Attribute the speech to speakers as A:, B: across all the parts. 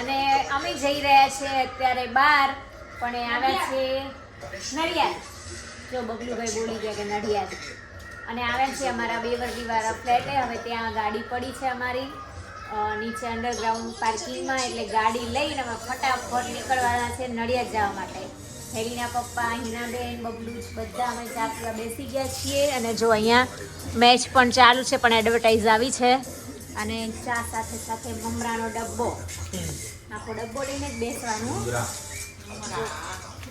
A: અને અમે જઈ રહ્યા છીએ અત્યારે બહાર, પણ એ આવ્યા છે નડિયાદ. જો બબલુભાઈ બોલી ગયા કે નડિયાદ, અને આવ્યા છે અમારા 2 વર્દીવાળા ફ્લેટે. હવે ત્યાં ગાડી પડી છે અમારી નીચે અંડરગ્રાઉન્ડ પાર્કિંગમાં, એટલે ગાડી લઈને અમે ફટાફટ નીકળવાના છે નડિયાદ જવા માટે. હેલીના પપ્પા, હિનાબેન, બબલુજ બધા અમે ચા પીવા બેસી ગયા છીએ. અને જો અહીંયા મેચ પણ ચાલુ છે, પણ એડવર્ટાઇઝ આવી છે. અને ચા સાથે સાથે મમરાનો ડબ્બો, આખો ડબ્બો લઈને જ બેસવાનું.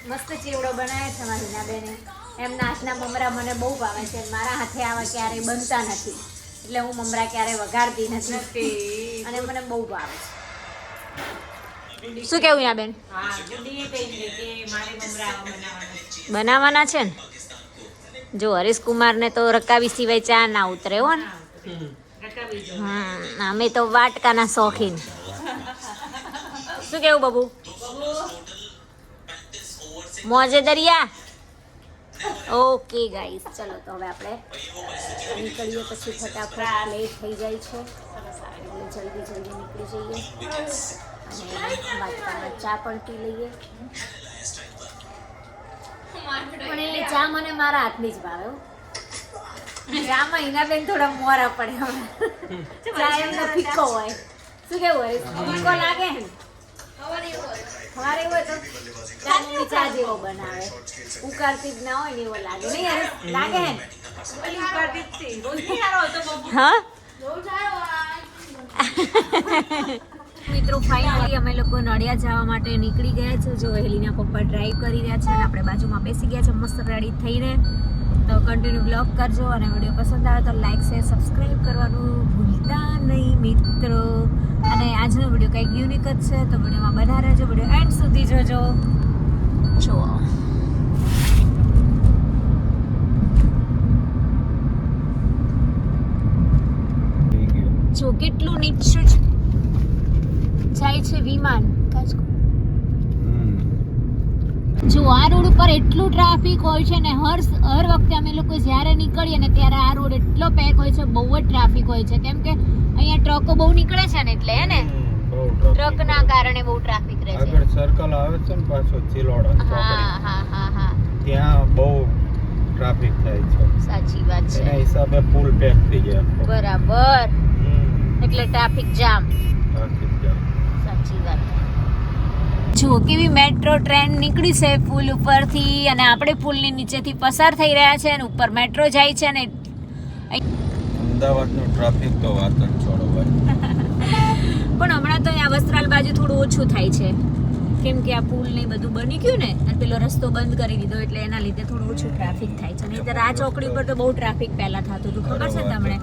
A: મસ્ત ચેવડો બનાવે છે મારી હિનાબેને. એમના હાથના મમરા મને બહુ ભાવે છે. મારા હાથે આવા ક્યારેય બનતા નથી, એટલે હું મમરા ક્યારેય વઘારતી નથી, અને મને બહુ ભાવે છે. શું કેવું હિનાબેન? બનાવવાના છે ને? જો હરીશકુમારને તો રકાબી સિવાય ચા ના ઉતરે હો ને. અમે તો વાટકાના શોખીન. શું કેવું બબુ? મોજે દરિયા. ઓકે ગાઈસ, ચલો તો હવે આપણે નીકળીએ, પછી ફટાફટ લેટ થઈ જાય છે, એટલે જલ્દી નીકળી જઈએ અને વાટકામાં ચા પણ પી લઈએ. પણ એ ચા મને મારા હાથની જ ભાવે. ચામાં હિનાબેન થોડા મોરા પડે. ચા એમને ફીકો હોય. શું કેવું હોય? ફીકો લાગે ને? સવારે હોય તો ચાની ચા જેવો બનાવે, ઉકાળતી જ ના હોય ને એવો લાગે. નહીં યાર, લાગે હે? હા મિત્રો, ફાઇનલી અમે લોકો નડિયાદ જવા માટે નીકળી ગયા છે. જો હેલીના પપ્પા ડ્રાઈવ કરી રહ્યા છે અને આપણે બાજુમાં બેસી ગયા છે મસ્ત રેડી થઈને. તો કન્ટિન્યુ બ્લોગ કરજો, અને વિડીયો પસંદ આવે તો લાઈક શેર સબસ્ક્રાઈબ કરવાનું ભૂલતા નહીં મિત્રો. અને આજનો વિડીયો કંઈક યુનિક જ છે, તો વિડીયોમાં બના રહેજો, વિડીયો એન્ડ સુધી જોજો. જુઓ જો કેટલું નીચું જાય છે વિમાન. જો આ રોડ ઉપર એટલું ટ્રાફિક હોય છે ને, હર વખતે અમે લોકો જ્યારે નીકળીએ ને ત્યારે આ રોડ એટલો પેક હોય છે, બહુ જ ટ્રાફિક હોય છે, કેમ કે અહીંયા ટ્રકો બહુ નીકળે છે ને, એટલે હે ને ટ્રકના કારણે બહુ ટ્રાફિક રહે છે.
B: આગળ સર્કલ આવે છે ને પાછો ચિલોડા,
A: હા
B: ત્યાં બહુ ટ્રાફિક થાય છે.
A: સાચી વાત છે.
B: એના હિસાબે ફૂલ પેક થઈ જાય.
A: બરાબર, એટલે ટ્રાફિક જામ. સાચી વાત. જો કેવી મેટ્રો ટ્રેન નીકળી છે પુલ ઉપરથી, અને આપણે પુલની નીચેથી પસાર થઈ રહ્યા છે, અને ઉપર મેટ્રો જાય છે ને.
B: અમદાવાદનો ટ્રાફિક તો વાત જ છોડો ભાઈ.
A: પણ હમણાં તો અહીંયા વસ્ત્રાલ બાજુ થોડું ઓછું થાય છે, કેમ કે આ પુલ ને બધું બની ગયું ને, અને પેલો રસ્તો બંધ કરી દીધો, એટલે એના લીધે થોડું ઓછું ટ્રાફિક થાય છે. નહીંતર આ ચોકડી પર તો બહુ ટ્રાફિક પહેલા થતું હતું, ખબર છે તમને?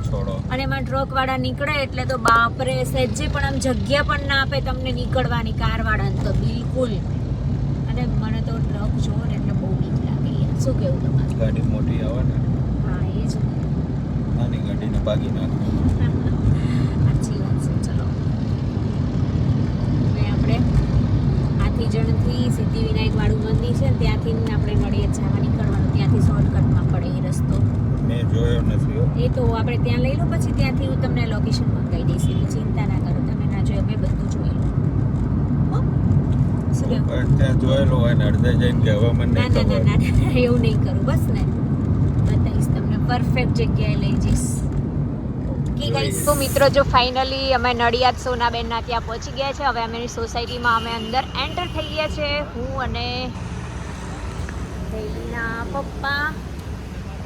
A: અને એમાં ટ્રક વાળા નીકળે એટલે તો બાપરે, સહેજે પણ આમ જગ્યા પણ ના આપે તમને નીકળવાની, કાર વાળાને તો બિલકુલ. અને મને તો ટ્રક જોવો ને એટલે બહુ બીક લાગે. શું કેવું તમારું?
B: ગાડી મોટી આવે ને,
A: હા એ જ,
B: નાની ગાડીને ભાગી નાખે.
A: સાચી વાત છે. ચલો હવે આપણે હાથીજણથી સિદ્ધિવિનાયક વાળું મંદિર છે, ત્યાંથી આપણે નડિયાદ જવા નીકળવાનું. ત્યાંથી શોર્ટકટમાં પડે એ રસ્તો.
B: મેં જોયો નથી.
A: એ તો આપણે ત્યાં લઈ લો, પછી ત્યાંથી હું તમને લોકેશન મંગાવી દઈશ, એટલે ચિંતા ના કરો. તમે ના જોયો, મેં બધું જોઈ લો. શું કેવું?
B: ત્યાં જોયેલું હોય ને અડધે જઈને કે હવે મને
A: ના એવું નહીં કરું. બસ ને બતાવીશ તમને, પરફેક્ટ જગ્યાએ લઈ જઈશ. ઓકે ગાઈસ, તો મિત્રો જો ફાઇનલી અમે નડિયાદ સોનાબેનના ત્યાં પહોંચી ગયા છે. હવે અમે સોસાયટીમાં અમે અંદર એન્ટર થઈ ગયા છે, હું અને હેલીના પપ્પા.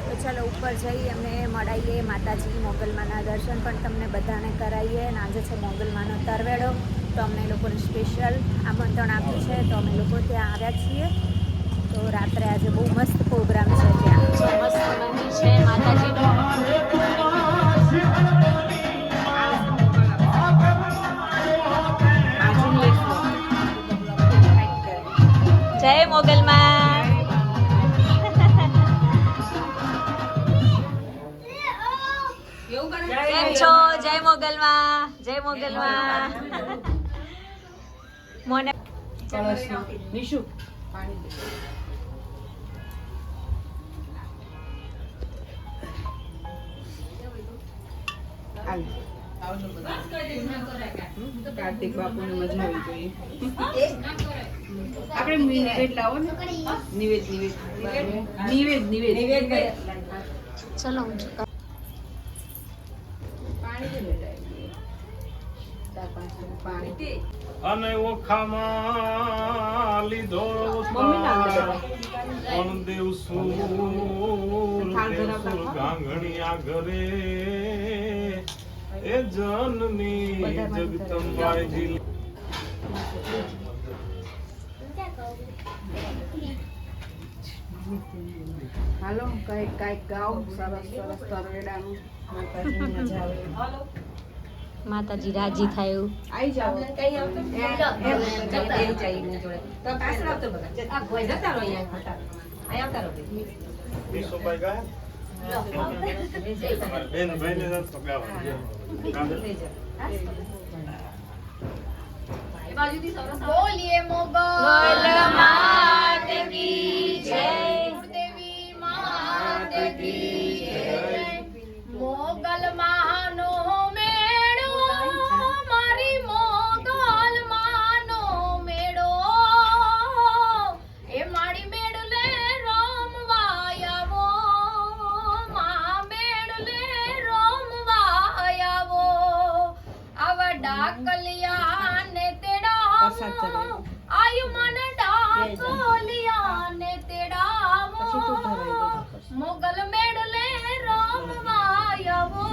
A: તો ચાલો ઉપર જઈ અમે મળાઈએ, માતાજી મોગલમાના દર્શન પણ તમને બધાને કરાવીએ. અને આજે છે મોગલમાનો તરવેડો, તો અમને લોકોને સ્પેશિયલ આમંત્રણ આપ્યું છે, તો અમે લોકો ત્યાં આવ્યા છીએ. તો રાત્રે આજે બહુ મસ્ત પ્રોગ્રામ છે ત્યાં. મસ્ત મંદિર છે માતાજીનું. જય મોગલમાં. કેમ છો? જય મોગલમાં. જય મોગલમાં. મોને નિશુ
C: કાર્તિક બાપુને મજા આવી જોઈએ. આપણે નિવેદ લાવો ને. નિવેદ
A: ચલો
C: પાણી તો લઈ લાવીએ. 4-5 પાણી.
D: અને ઓખામાં લીધો
C: મમ્મી નામ દે બધા.
D: પણ દેવસુર દેવસુર ગાંગણિયા ઘરે એ જનની જગદંબાજી
C: હાલો કઈક ગાઓ સરસ તરવેડાનું. માતાજીની મજા આવે.
A: માતાજી રાજી થાય એવું.
C: આઈ જાઓ.
D: વિશુભાઈ ગયા બેન ભાઈને નથી પકડાવવાનું.
C: બોલીએ
A: ગોલ માત કી જય.
C: દેવી માત કી જય. મોગલ માનો મેળો મારી મોગલ માનો મેળો એ મારી મેળલે રમવાયાવો મા મેળલે રમવાયાવો આવા ડાકલિયા ને તેડા આયુ મન ડાકલિયા ને તેડાવો મોગલ મેળલે રમવાયાવો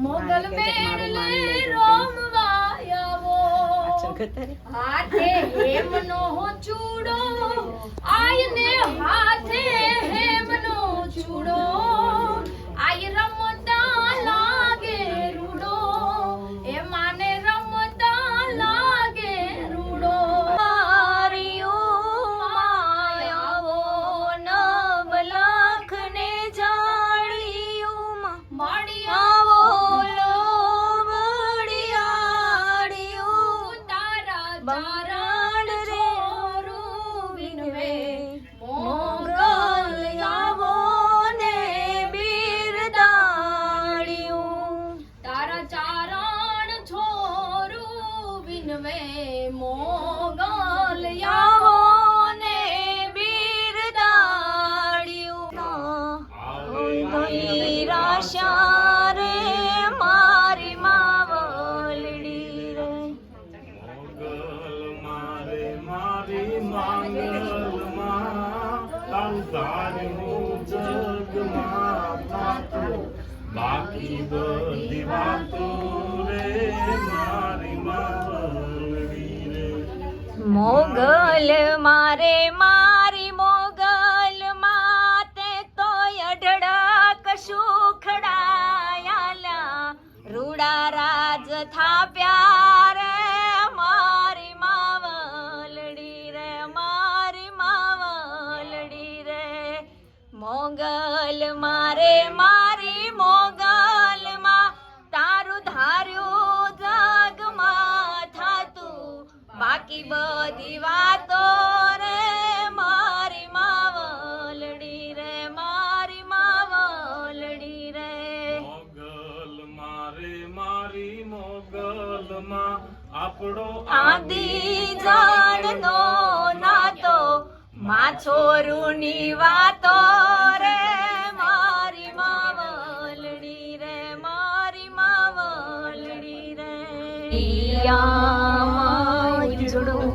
C: મોગલ મેળલે રમવાયાવો હાથે હેમનો ચૂડો આયને હાથે હેમનો ચૂડો આય રમતા લાગે રૂડો એ માને રમતા લાગે રૂડો
A: માયાવો નવ લાખને જાળીયું
C: મળ્યા
A: લોબડિયાળિયું
C: તારા
A: બારાણ રે
C: વિનવે
A: મોગલ આવો ને બિરદાળિયું
C: તારા ચારણ છોરું વિનવે મોગલ
A: આવો ને બિરદાળિયું રાશા રે મારી માવલડી રે
D: મોગલ મારે મારી માંગલમાં તારું ધાર્યું જગમાં થાતું બાકી બધી વાતો રે મારી માંગલડી રે
A: મોગલ મારે મારી મોગલ માતે તોય અઢળક સુખડાયાલા રૂડા રાજ થાપ્યા રે મારી માવલડી રે મારી માવલડી રે મોગલ મારે મારી મોગલ માં તારું ધાર્યું જગમાં થાતું બાકી બધી વાતો રે મારી માવલડી રે મારી માવલડી રે
D: મોગલ મારે મારી મોગલમાં આપણો
A: આદિ જાણનો નાતો માછોરુની વાતો રે મારી માવલડી રે મારી માવલડી રે યામાં જુડું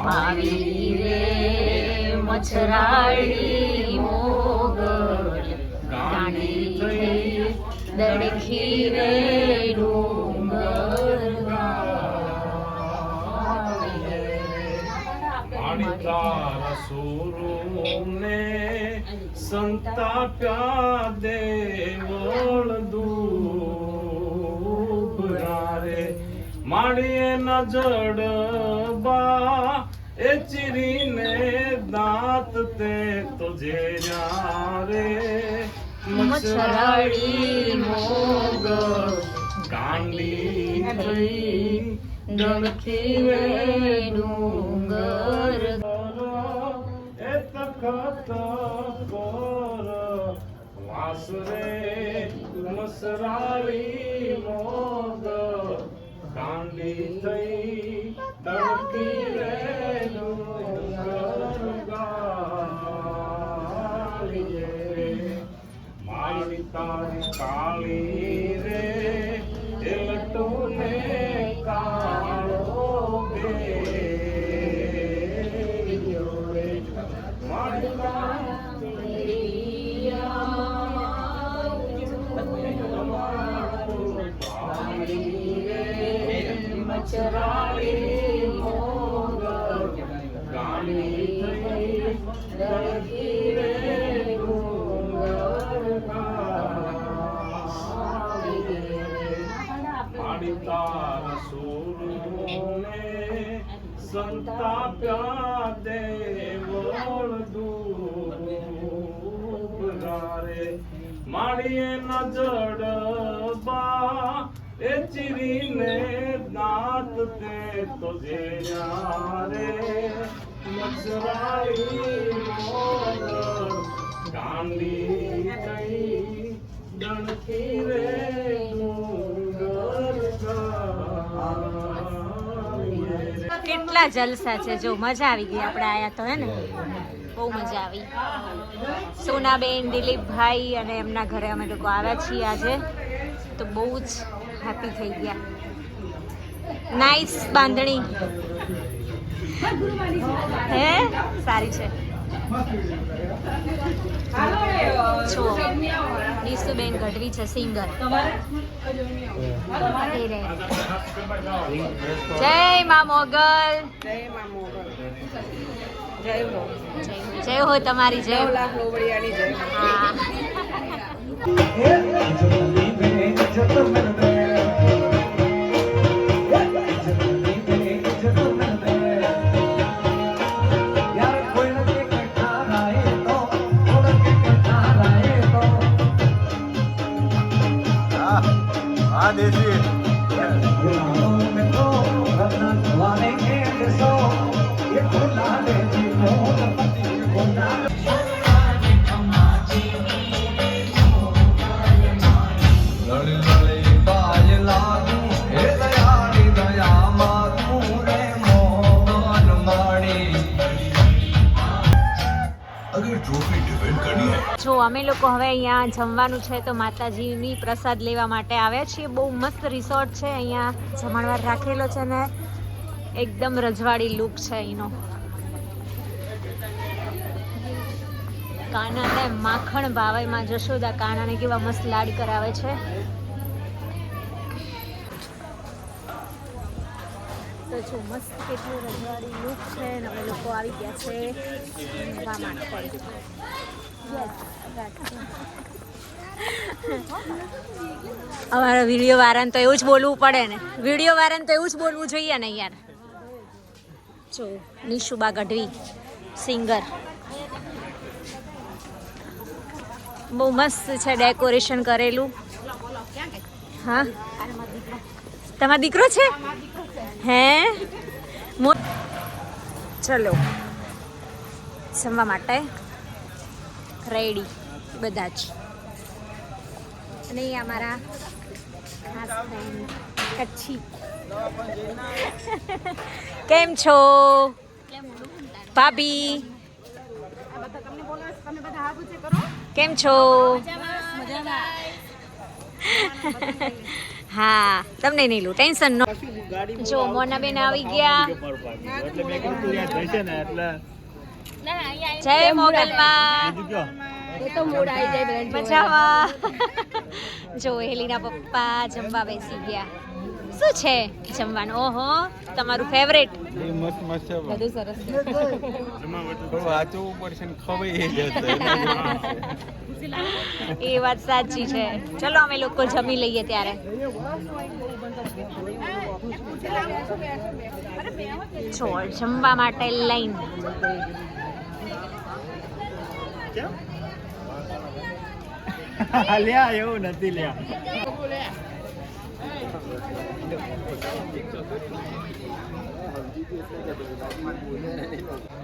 A: પાવી રે મછરાળી મોગલ ગાંડી થઈ દડખી રે ડુંગર
D: તારા સોરોને સંતાપ્યા દેવળ દૂબરા રે માડીએ ન જડબા એ ચીરીને દાંત તે તો જેર્યા રે
A: મછરાળી
D: મોગલ ગાંડી થઈ
A: દડખી રે ડુંગર
D: એ તખત પર વાસ રે મસરાળી મોગ ગાંડી થઈ તડકી રે ડુંગર ગાળીએ મારી તારી કાળી રે એલટોને કાળો બેયો રે મારી મચરાળી મોગ ગાંડી થઈ તડકી રે ડુંગર ગાળીએ મારી તારા સુરને સંતાપ્યા દેવળ દુબગારે માળીએ ન જડબા એ ચીરીને દાંત તે તો યારે મચરાળી મોર ગાંડી થઈ ડણકી રે ડુંગર ગાળીએ
A: કેટલા જલસા છે, જો મજા આવી ગઈ. આપણે આયા તો હે ને, બહુ મજા આવી. સોનાબેન, દિલીપભાઈ અને એમના ઘરે અમે લોકો આવ્યા છીએ આજે, તો બહુ જ હેપી થઈ ગયા. નાઈસ બાંધણી હે, સારી છે. છો નીસુબેન ગઢવી છે સિંગર. જય મા મોગલ, જય હો તમારી, જય હા.
B: હા દેશી
A: જો અમે લોકો હવે અહીંયા જમવાનું છે તો માતાજીની પ્રસાદ લેવા માટે આવ્યા છીએ. બહુ મસ્ત રિસોર્ટ છે, અહીંયા જમણવાર રાખેલો છે ને એકદમ રજવાડી લુક છે અહીંનો. કાનાને માખણ ભાવે, માં જશોદા કાનાને કેવા મસ્ત લાડ કરાવે છે. તો જો મસ્ત કેટલું રજવાડી લુક છે અને અમે લોકો આવી ગયા છે જમવા માટે. અમારા વિડીયો વાળાને તો એવું જ બોલવું પડે ને, વિડીયો વાળાને તો એવું જ બોલવું જોઈએ ને યાર. જો નિશુબા ગઢવી સિંગર, બહુ મસ્ત છે ડેકોરેશન કરેલું. હા, તમારો દીકરો છે હે? ચલો જમવા માટે રેડી બધા જ. અને અમારા ખાસ ફ્રેન્ડ કચ્છી. કેમ છો ભાભી? કેમ છો? હા, તમને નહીં લું, ટેન્શન નો. જો મોનાબેન આવી ગયા. જય મોગલમાં. મજામાં. જો હેલીના પપ્પા જમવા બેસી ગયા. શું છે જમવાનું? ઓહો, તમારું ફેવરેટ.
B: મસ્ત મસ્ત છે,
A: બધું સરસ.
B: થોડું વાંચવું પડશે ને ખવાઈ જશે.
A: એ વાત સાચી છે. ચલો અમે લોકો જમી લઈએ ત્યારે. જો જમવા માટે લાઈન.
D: લ્યા એવું નથી લ્યા.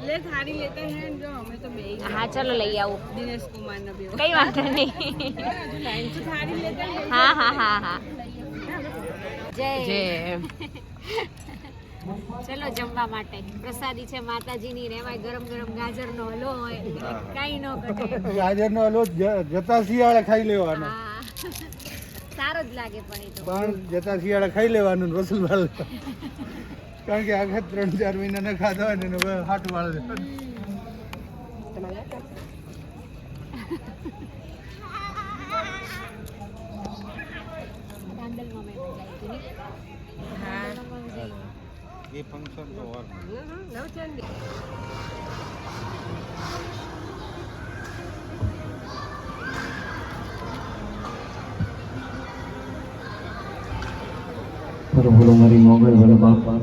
E: ले थारी लेते हैं जो हमें तो बे
A: હા ચલો લઈ આવું
E: दिनेश कुमार ने भी
A: કઈ વાંધો નહીં
E: लाइन से थारी लेते हैं
A: હા હા હા હા જય ચલો જમવા માટે પ્રસાદી છે માતાજીની ને એમાં ગરમ ગરમ ગાજરનો હલવો હોય એટલે કાંઈ ન ઘટે
F: ગાજરનો હલવો જતા શિયાળે ખાઈ લેવાનો
A: હા સારો જ લાગે પણ એ તો
F: પણ જતા શિયાળે ખાઈ લેવાનું ને રસોઈ વાળ કારણ કે આખા 3-4 મહિના ન ખાધા હોય ને એને હવે હાથ વાળ
A: ગાંડલમાં મેં મજા આવી હતી ને? ગાંડલમાં મજા આવી.
B: એ ફંક્શન તો વાર
G: બોલો મારી મોગલ બોલો બાપા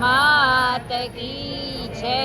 A: માત કી જય.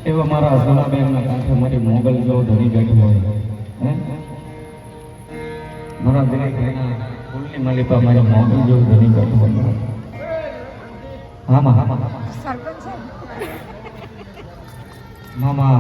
G: એવા મારા સોનાબેનના કાંઠે મારી મોગલ જેવો ધણી બેઠો હોય હે મારા દરેક ભાઈના ફૂલની માલિકા મારી મોગલ જેવો ધણી બેઠો હોય હા મામા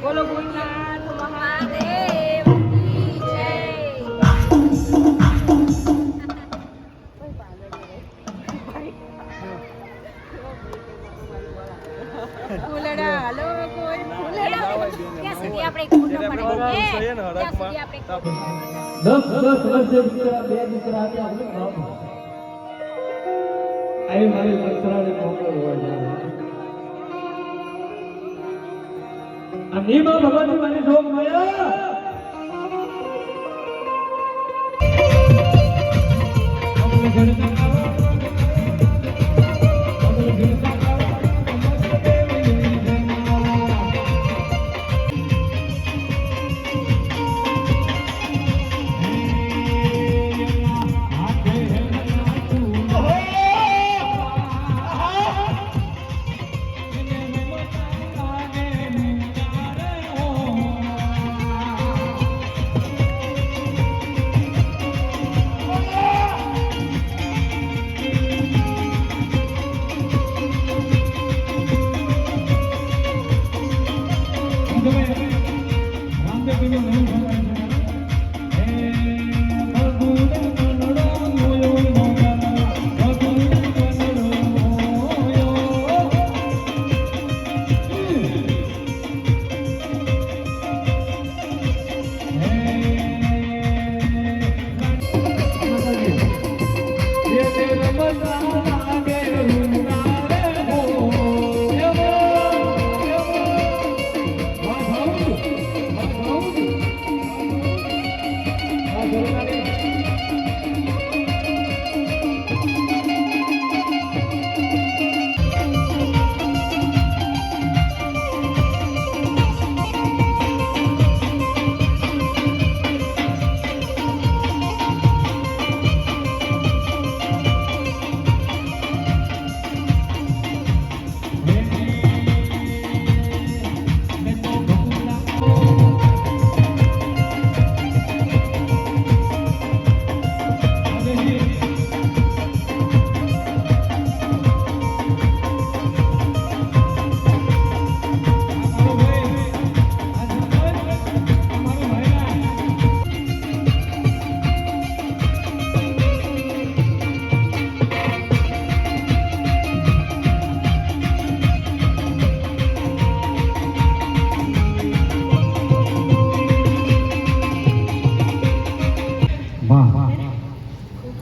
E: बोलो भोलेनाथ
A: મહાદેવ કી જય.
E: ફૂલડા હાલો કોઈ ફૂલડા
A: ત્યાં સુધી આપણે એક ફોટો પડાવીએ. ત્યાં સુધી આપણે એક ફોટો.
G: 10 વર્ષે દીકરા બે દીકરા હતા આપણે બાપ આવી મારી મંત્રાળી મોગલ હોય આ નીમા ભગવાનની મને જોગ મળ્યા અમને ગણતા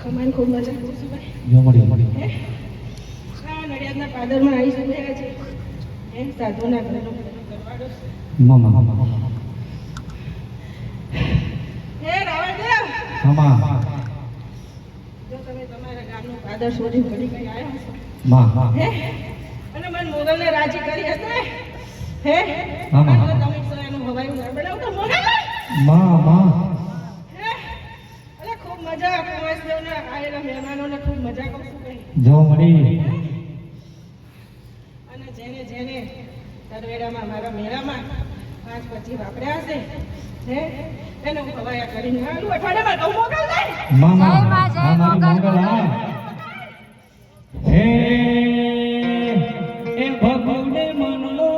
E: ખમાન ખૂબ મજા કરું છું ભાઈ.
G: જો મળી
E: હે? આ નડિયાદના પાદરમાં આવી શક્યા છે. હે? સાધુના ઘરનો કરવાડો.
G: મામા
E: હે રાવણદેવ,
G: મામા
E: જો તમે તમારા ગામનું પાદર છોડી ઘડી ઘડી આવ્યા છો.
G: મા
E: હે? અને મને મોગલને રાજી કરી હશે. હે?
G: આમાં.
E: આ તો તમે સોયાનું હવાયું ઘર બનાવતો મોગલ.
G: મા
E: હે? અરે ખૂબ મજા કુંવરદેવના આયેલા મહેમાનોને ખૂબ મજા કરું છું ભાઈ.
G: જો મળી
E: અને જેને જેને તરવેડામાં મારા મેળામાં 5-25 વાપર્યા હશે, હે, એને હું હવાયા કરીને આલું અઠવાડિયામાં કહું મોકલ દે.
G: મામા
A: જય માં, જય
G: મારી
A: મોગલ.
G: મોગલ આ હે એ ભગવને મનલો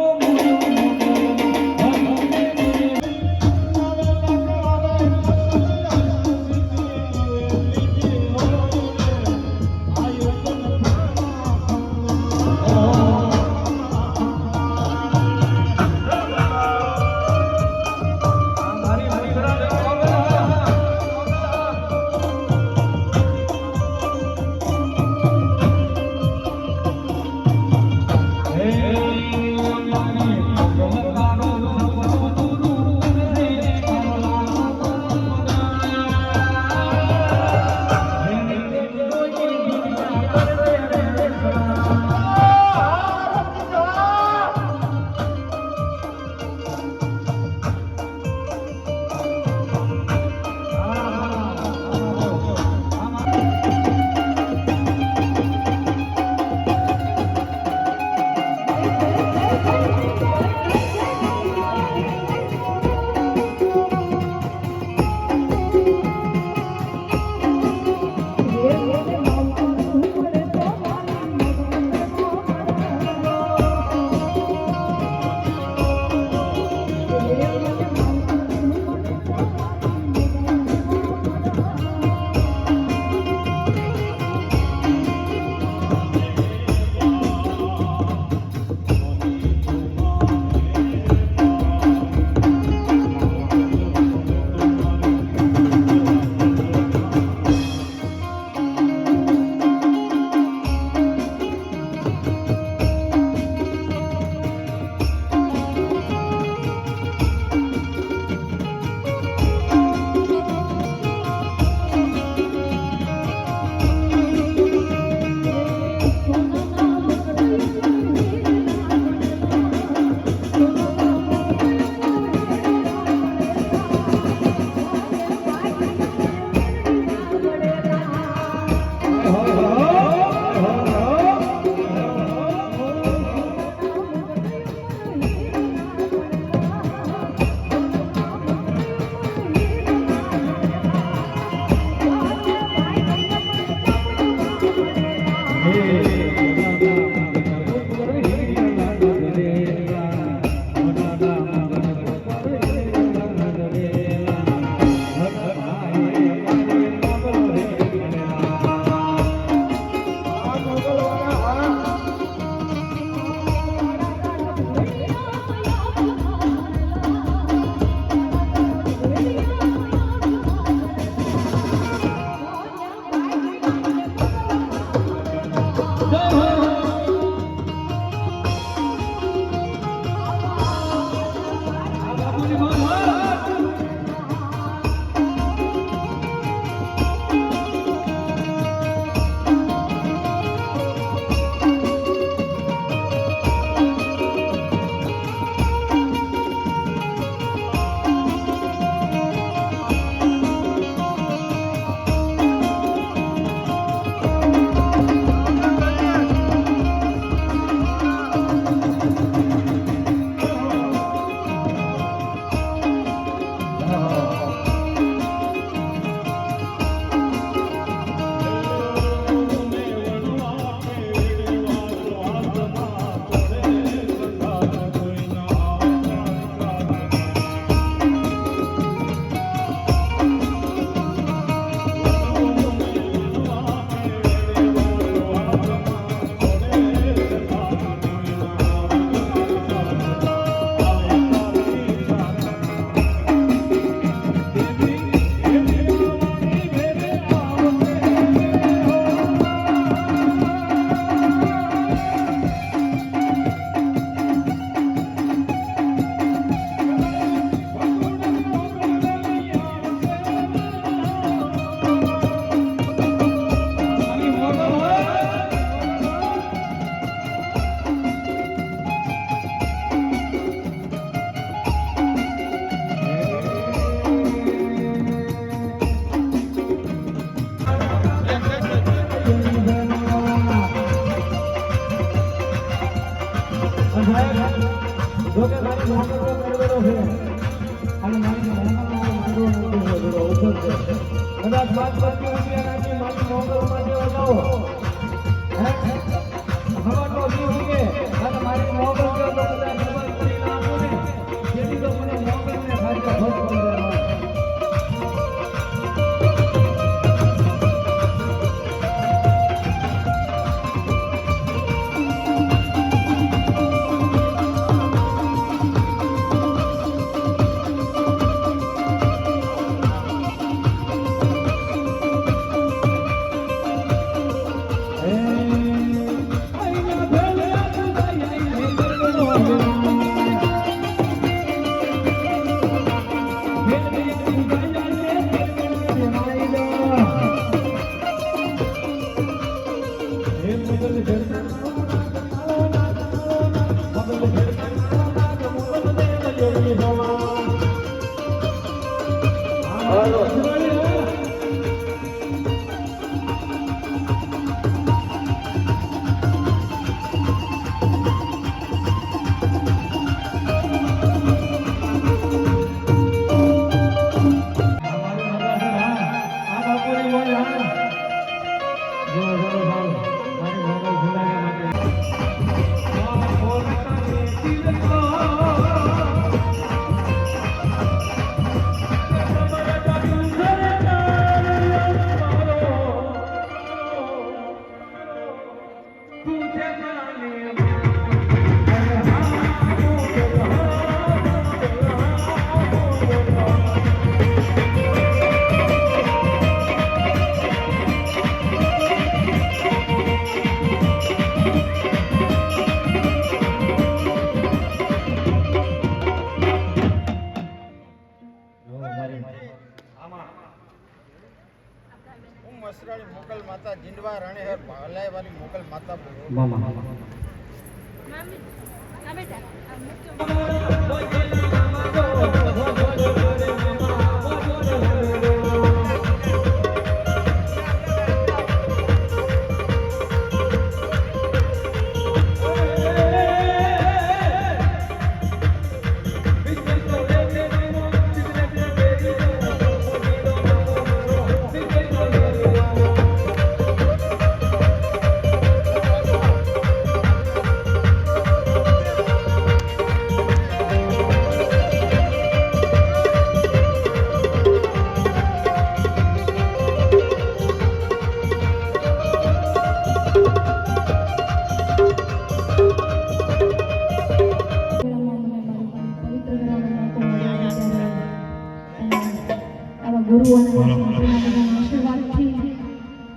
D: જોકે મારી મોગલ તો કરવેરો છે અને મારી મોગલનો અવસર છે કદાચ વાત કરતી ઉઠ્યા મારી મોગલ માટે વગાવો હવાનો જીવ કે અને મારી મોગલ જો તો કદાચ ખબર પડી ના આપો ને જેથી તો મને મોગલને ખાતે ભોગ કરી દેવાનો
F: મસરાળી મોગલ માતા જીંડવા રાણીહર ભાલાઈ વાળી મોગલ માતા બોલો
G: મામા
C: ગુરુઓના આશીર્વાદથી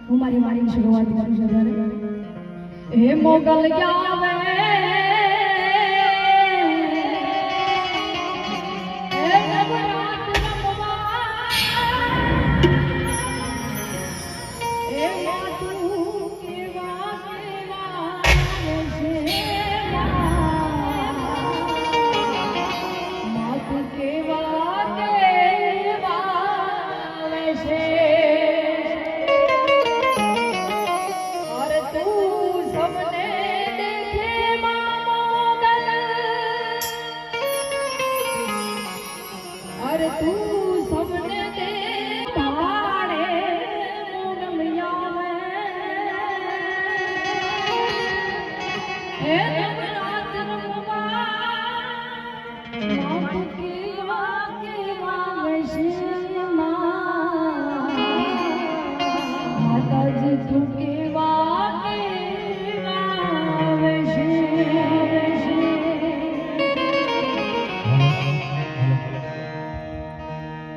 C: હું મારી શરૂઆત કરું છું. હે મોગલ આવે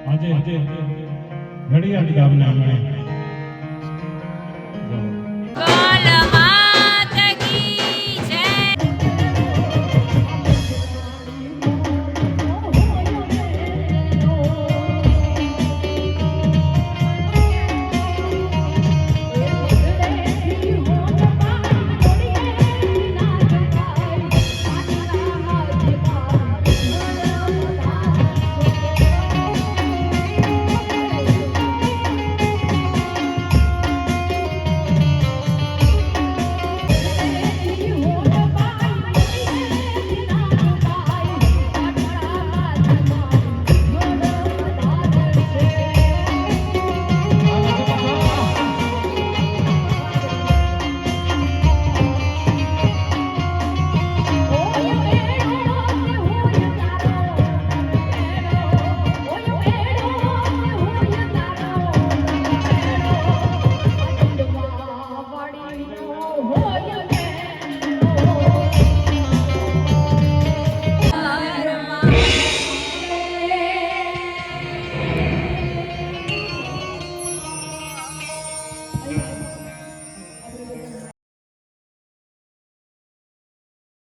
D: આજે ઘડિયાળ ગામના